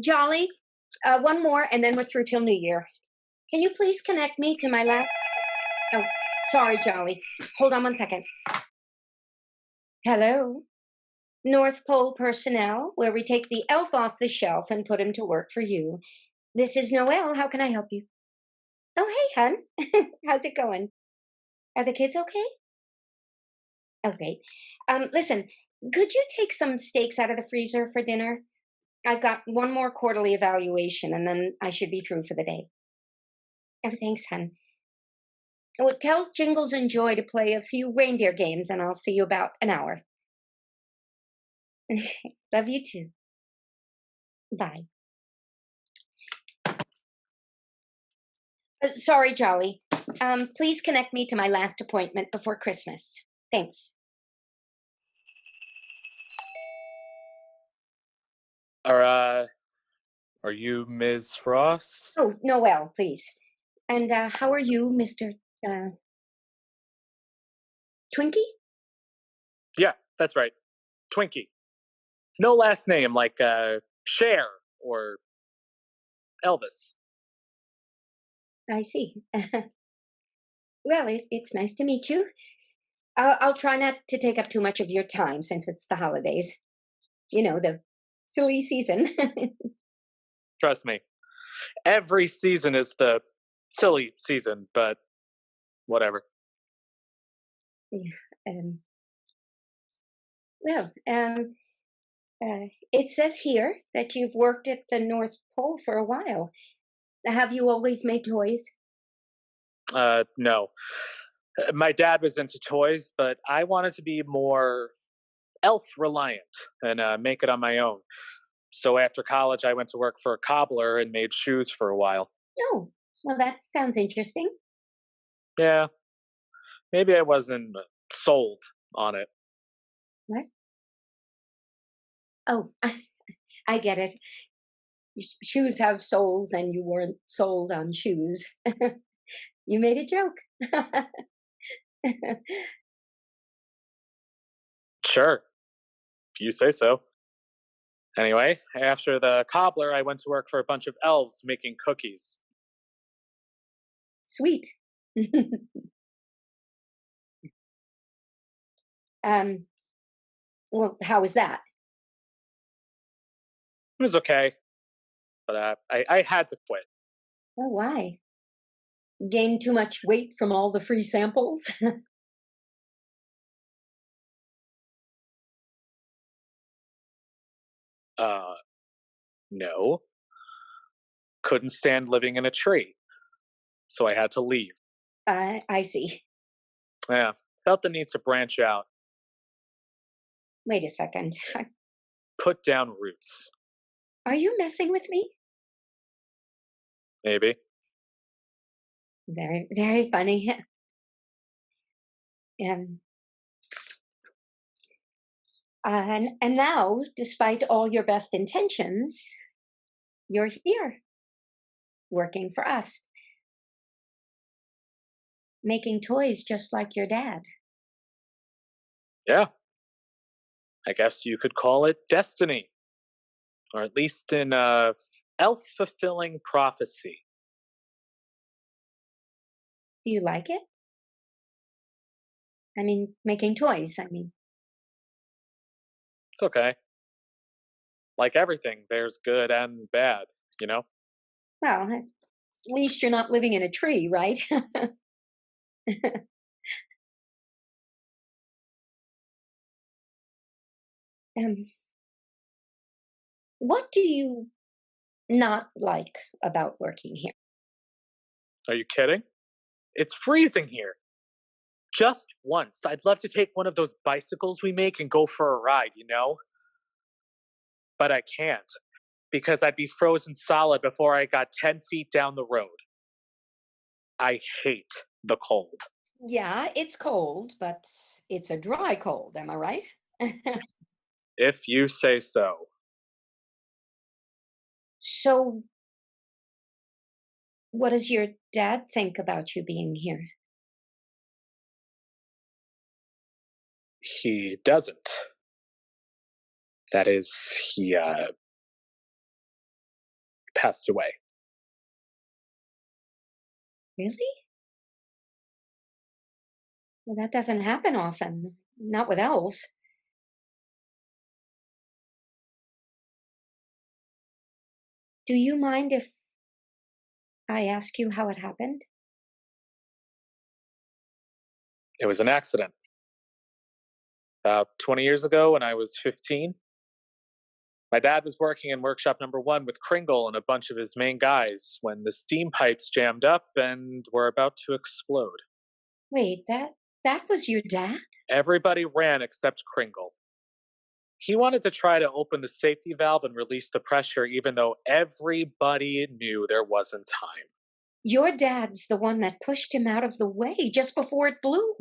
Jolly, one more, and then we're through till New Year. Can you please connect me to my lap? Oh, sorry, Jolly. Hold on one second. Hello, North Pole personnel, where we take the elf off the shelf and put him to work for you. This is Noelle. How can I help you? Oh, hey, hun. How's it going? Are the kids okay? Okay. Listen, could you take some steaks out of the freezer for dinner? I've got one more quarterly evaluation, and then I should be through for the day. Oh, thanks, hun. Well, tell Jingles and Joy to play a few reindeer games, and I'll see you about an hour. Love you too. Bye. Sorry, Jolly. Please connect me to my last appointment before Christmas. Thanks. Are are you Ms. Frost? Oh, Noel, please. And how are you, Mr. Uh, Twinky? Yeah, that's right. Twinky. No last name like Cher or Elvis. I see. Well, it's nice to meet you. I'll try not to take up too much of your time since it's the holidays. You know, the silly season. Trust me. Every season is the silly season, but whatever. Yeah, um, well, it says here that you've worked at the North Pole for a while. Have you always made toys? No. My dad was into toys, but I wanted to be more elf reliant and make it on my own. So after college, I went to work for a cobbler and made shoes for a while. Oh, well, that sounds interesting. Yeah, maybe I wasn't sold on it. What? Oh, I get it. Shoes have souls, and you weren't sold on shoes. You made a joke. Sure, if you say so. Anyway, after the cobbler, I went to work for a bunch of elves making cookies. Sweet. um, well, how was that? It was okay, but I had to quit. Oh, why? Gained too much weight from all the free samples? Uh, no. Couldn't stand living in a tree, so I had to leave. I see. Yeah, felt the need to branch out, Wait a second. put down roots, Are you messing with me? maybe. Very, very funny. Um, and now, despite all your best intentions, you're here working for us, making toys just like your dad. Yeah, I guess you could call it destiny, or at least an elf fulfilling prophecy. Do you like it? I mean, making toys. I mean, It's okay. Like everything, there's good and bad, you know? well, at least you're not living in a tree, right? um, what do you not like about working here? Are you kidding? It's freezing here. Just once, I'd love to take one of those bicycles we make and go for a ride, you know? But I can't because I'd be frozen solid before I got 10 feet down the road. I hate the cold. Yeah, it's cold, but it's a dry cold. Am I right? If you say so. So, what does your dad think about you being here? He doesn't. That is, he passed away. Really? Well, that doesn't happen often. Not with elves. Do you mind if I ask you how it happened? It was an accident. About 20 years ago when I was 15, my dad was working in workshop number one with Kringle and a bunch of his main guys when the steam pipes jammed up and were about to explode. Wait, that was your dad? Everybody ran except Kringle. He wanted to try to open the safety valve and release the pressure, even though everybody knew there wasn't time. Your dad's the one that pushed him out of the way just before it blew.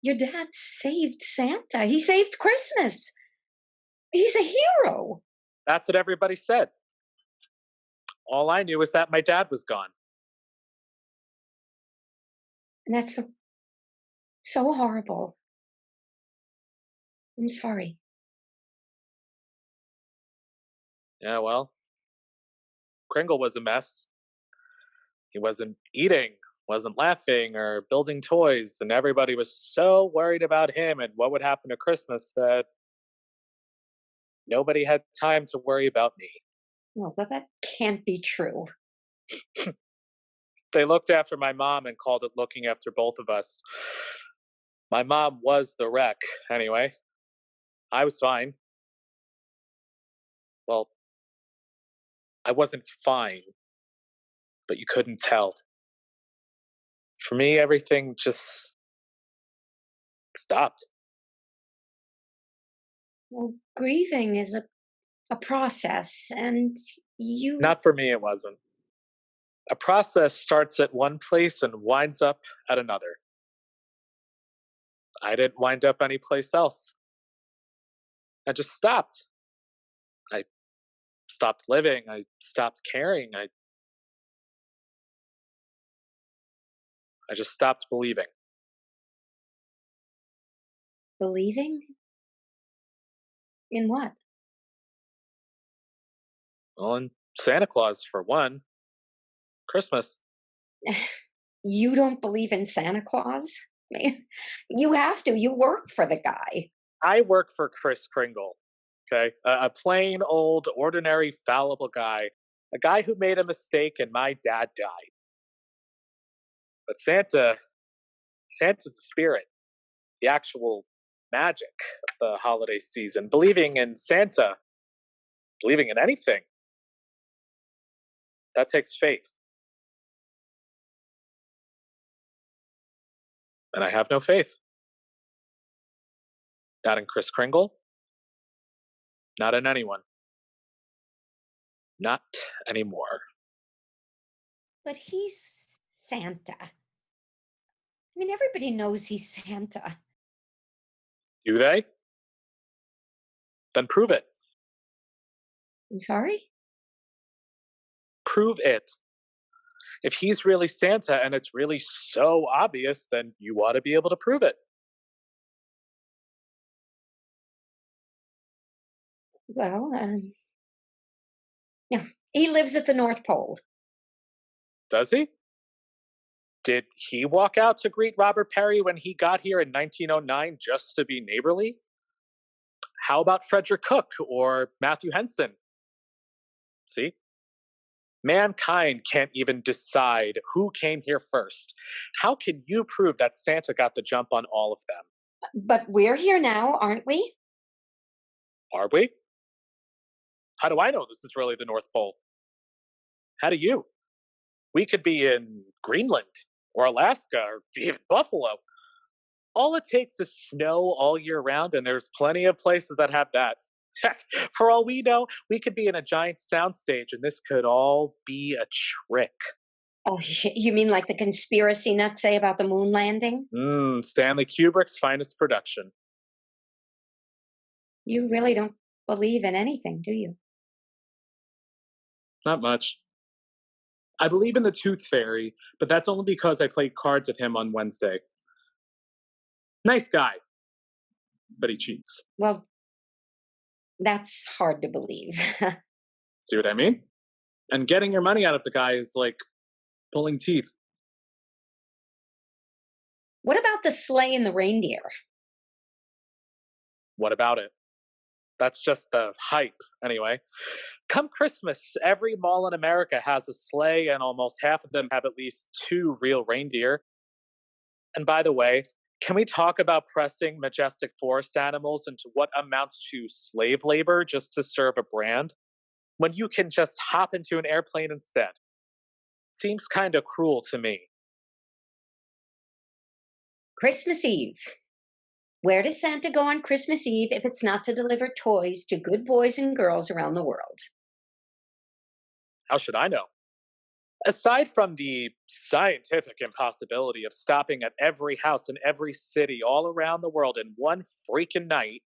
Your dad saved Santa. He saved Christmas. He's a hero. That's what everybody said. All I knew was that my dad was gone. And that's so horrible. I'm sorry. Yeah, well, Kringle was a mess. He wasn't eating, wasn't laughing, or building toys, and everybody was so worried about him and what would happen to Christmas that nobody had time to worry about me. Well, that can't be true. They looked after my mom and called it looking after both of us. My mom was the wreck, anyway. I was fine. Well, I wasn't fine, but you couldn't tell. For me, everything just stopped. Well, grieving is a process, and you. Not for me, it wasn't. A process starts at one place and winds up at another. I didn't wind up anyplace else. I just stopped. I stopped living. I stopped caring. I just stopped believing. Believing? In what? Well, and Santa Claus, for one. Christmas. You don't believe in Santa Claus? I mean, you have to. You work for the guy. I work for Chris Kringle, okay? A plain, old, ordinary, fallible guy. A guy who made a mistake and my dad died. But Santa's the spirit, the actual magic of the holiday season. Believing in Santa, believing in anything, that takes faith. And I have no faith. Not in Chris Kringle, not in anyone. Not anymore. But he's Santa. I mean, everybody knows he's Santa. Do they? Then prove it. I'm sorry? Prove it. If he's really Santa and it's really so obvious, then you ought to be able to prove it. Well, yeah, he lives at the North Pole. Does he? Did he walk out to greet Robert Perry when he got here in 1909 just to be neighborly? How about Frederick Cook or Matthew Henson? See? Mankind can't even decide who came here first. How can you prove that Santa got the jump on all of them? But we're here now, aren't we? Are we? How do I know this is really the North Pole? How do you? We could be in Greenland or Alaska or even Buffalo. All it takes is snow all year round, and there's plenty of places that have that. Heck, for all we know, we could be in a giant soundstage, and this could all be a trick. Oh, you mean like the conspiracy nuts say about the moon landing? Stanley Kubrick's finest production. You really don't believe in anything, do you? Not much. I believe in the Tooth Fairy, but that's only because I played cards with him on Wednesday. Nice guy, but he cheats. Well, that's hard to believe. See what I mean? And getting your money out of the guy is like pulling teeth. What about the sleigh and the reindeer? What about it? That's just the hype, anyway. Come Christmas, every mall in America has a sleigh, and almost half of them have at least two real reindeer. And by the way, can we talk about pressing majestic forest animals into what amounts to slave labor just to serve a brand? When you can just hop into an airplane instead. Seems kind of cruel to me. Christmas Eve. Where does Santa go on Christmas Eve if it's not to deliver toys to good boys and girls around the world? How should I know? Aside from the scientific impossibility of stopping at every house in every city all around the world in one freaking night,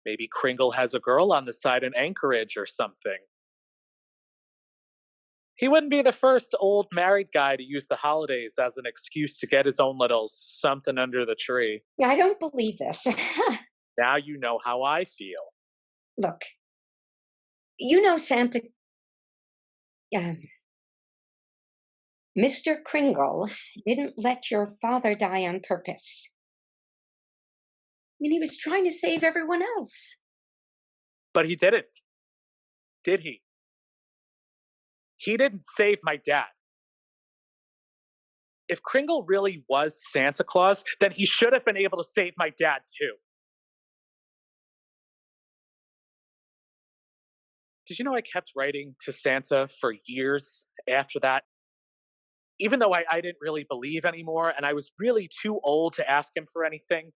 maybe Kringle has a girl on the side in Anchorage or something. He wouldn't be the first old married guy to use the holidays as an excuse to get his own little something under the tree. I don't believe this. Now you know how I feel. Look, you know Santa, um, Mr. Kringle didn't let your father die on purpose. I mean, he was trying to save everyone else. But he didn't, did he? He didn't save my dad. If Kringle really was Santa Claus, then he should have been able to save my dad too. Did you know I kept writing to Santa for years after that? Even though I didn't really believe anymore and I was really too old to ask him for anything,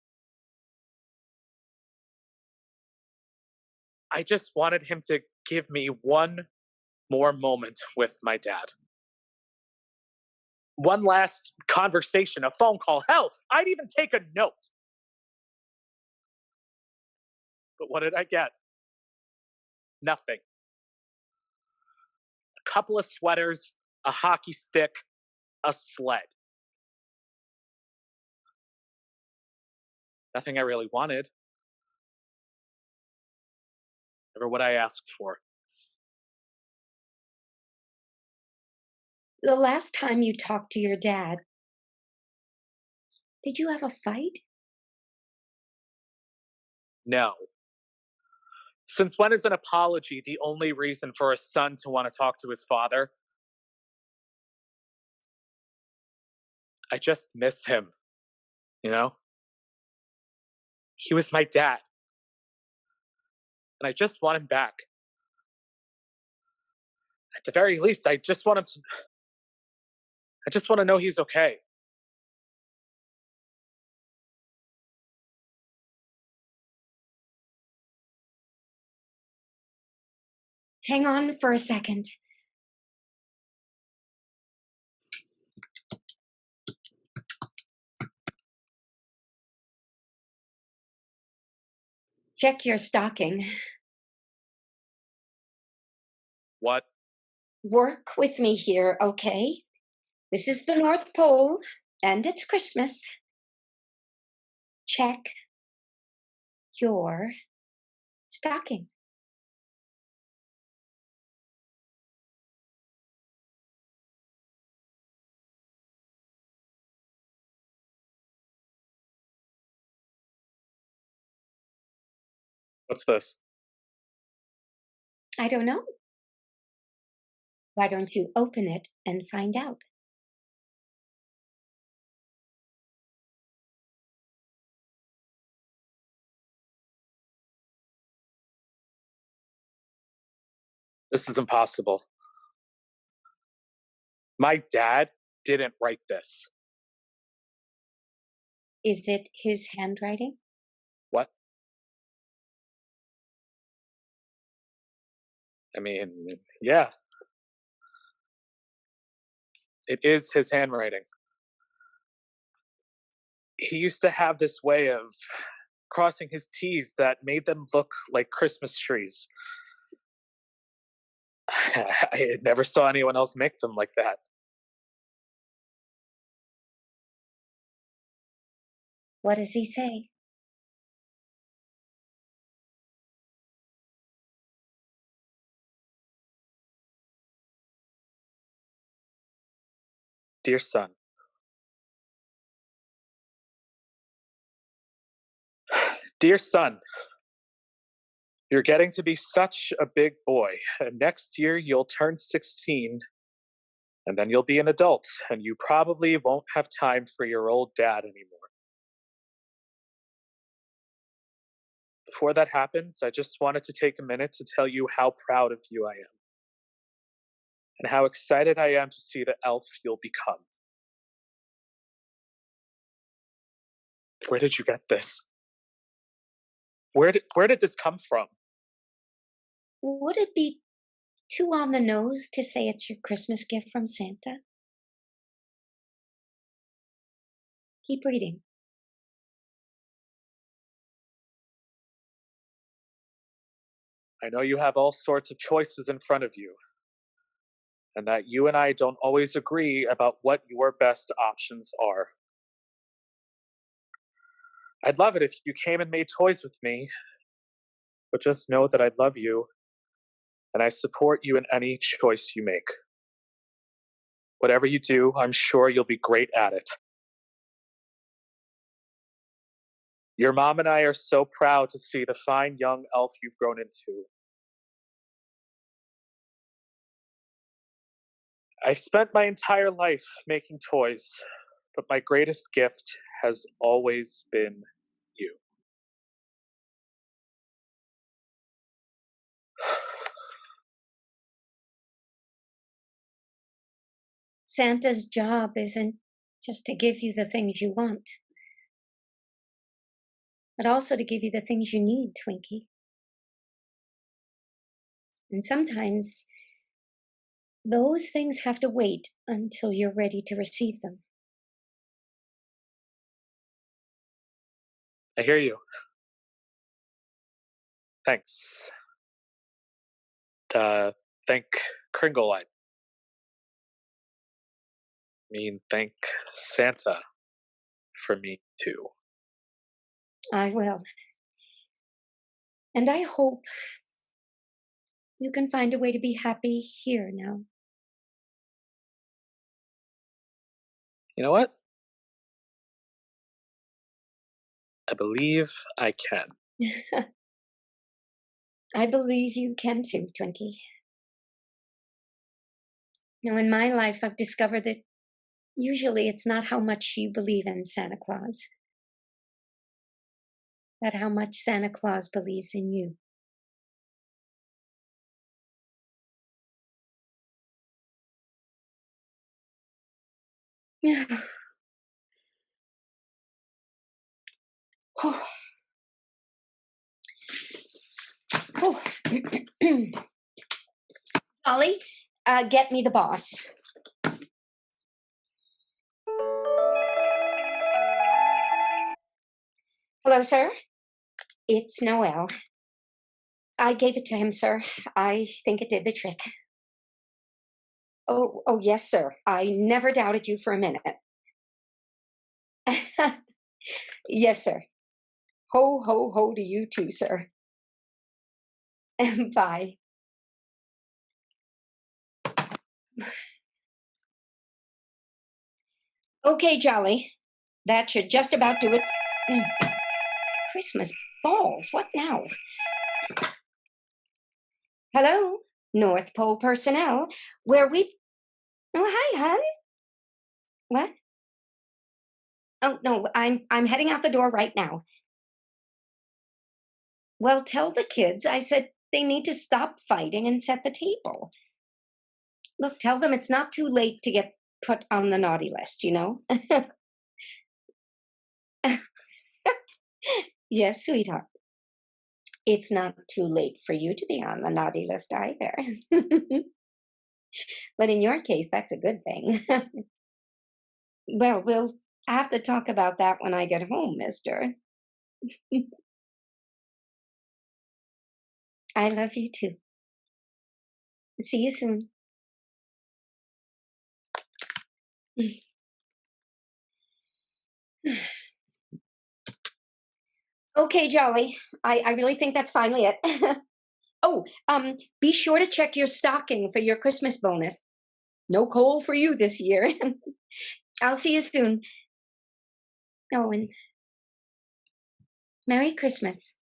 I just wanted him to give me one more moment with my dad. One last conversation, a phone call. Hell, I'd even take a note. But what did I get? Nothing. A couple of sweaters, a hockey stick, a sled. Nothing I really wanted. Never what I asked for. The last time you talked to your dad, did you have a fight? No. Since when is an apology the only reason for a son to want to talk to his father? I just miss him, you know? He was my dad, and I just want him back. At the very least, I just want to know he's okay. Hang on for a second. Check your stocking. What? Work with me here, okay? This is the North Pole, and it's Christmas. Check your stocking. What's this? I don't know. Why don't you open it and find out? This is impossible. My dad didn't write this. Is it his handwriting? What? I mean, yeah, it is his handwriting. He used to have this way of crossing his T's that made them look like Christmas trees. I never saw anyone else make them like that. What does he say? Dear son, dear son, you're getting to be such a big boy, and next year you'll turn 16, and then you'll be an adult, and you probably won't have time for your old dad anymore. Before that happens, I just wanted to take a minute to tell you how proud of you I am, and how excited I am to see the elf you'll become. Where did you get this? Where did this come from? Would it be too on the nose to say it's your Christmas gift from Santa? Keep reading. I know you have all sorts of choices in front of you, and that you and I don't always agree about what your best options are. I'd love it if you came and made toys with me, but just know that I love you and I support you in any choice you make. Whatever you do, I'm sure you'll be great at it. Your mom and I are so proud to see the fine young elf you've grown into. I've spent my entire life making toys, but my greatest gift has always been you. Santa's job isn't just to give you the things you want, but also to give you the things you need, Twinkie. And sometimes those things have to wait until you're ready to receive them. I hear you. Thanks. Thank Kringle. I mean, thank Santa for me too. I will. And I hope you can find a way to be happy here now. You know what? I believe I can. I believe you can too, Twinkie. Now, in my life, I've discovered that usually it's not how much you believe in Santa Claus, but how much Santa Claus believes in you. Oh, oh. Ollie, get me the boss. Hello, sir. It's Noel. I gave it to him, sir. I think it did the trick. Oh, yes, sir. I never doubted you for a minute. Yes, sir. Ho, ho, ho to you too, sir. Bye. Okay, Jolly. That should just about do it. Mm, Christmas balls. What now? Hello, North Pole personnel. Where we? Oh, hi, hon. What? Oh no, I'm heading out the door right now. Well, tell the kids I said they need to stop fighting and set the table. Look, tell them it's not too late to get put on the naughty list, you know? Yes, sweetheart. It's not too late for you to be on the naughty list either. But in your case, that's a good thing. Well, we'll have to talk about that when I get home, mister. I love you too. See you soon. Okay, Jolly. I really think that's finally it. Oh, be sure to check your stocking for your Christmas bonus. no coal for you this year. I'll see you soon. Oh, and Merry Christmas.